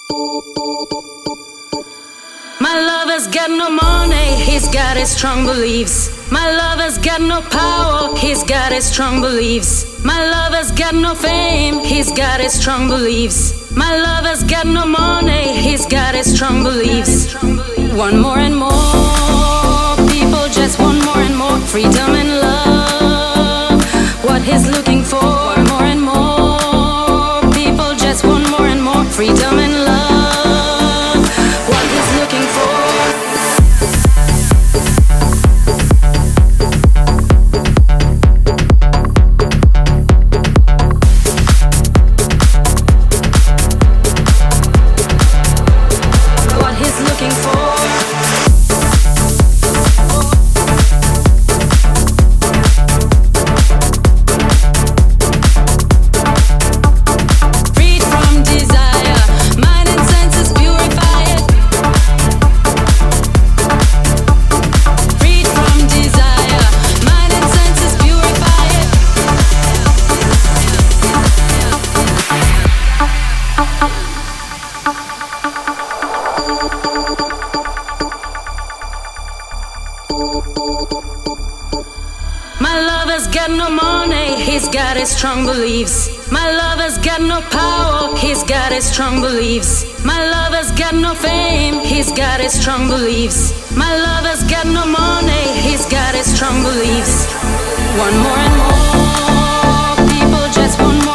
My lover's got no money, he's got his strong beliefs. My lover's got no power, he's got his strong beliefs. My lover's got no fame, he's got his strong beliefs. My lover's got no money, he's got his strong beliefs. Want more and more, people just want more and more freedom and love. What he's looking for, want more and more, people just want more and more freedom and love. What he's looking for. My lover's got no money, he's got his strong beliefs. My lover's got no power, he's got his strong beliefs. My lover's got no fame, he's got his strong beliefs. My lover's got no money, he's got his strong beliefs. Want more and more, people just want more.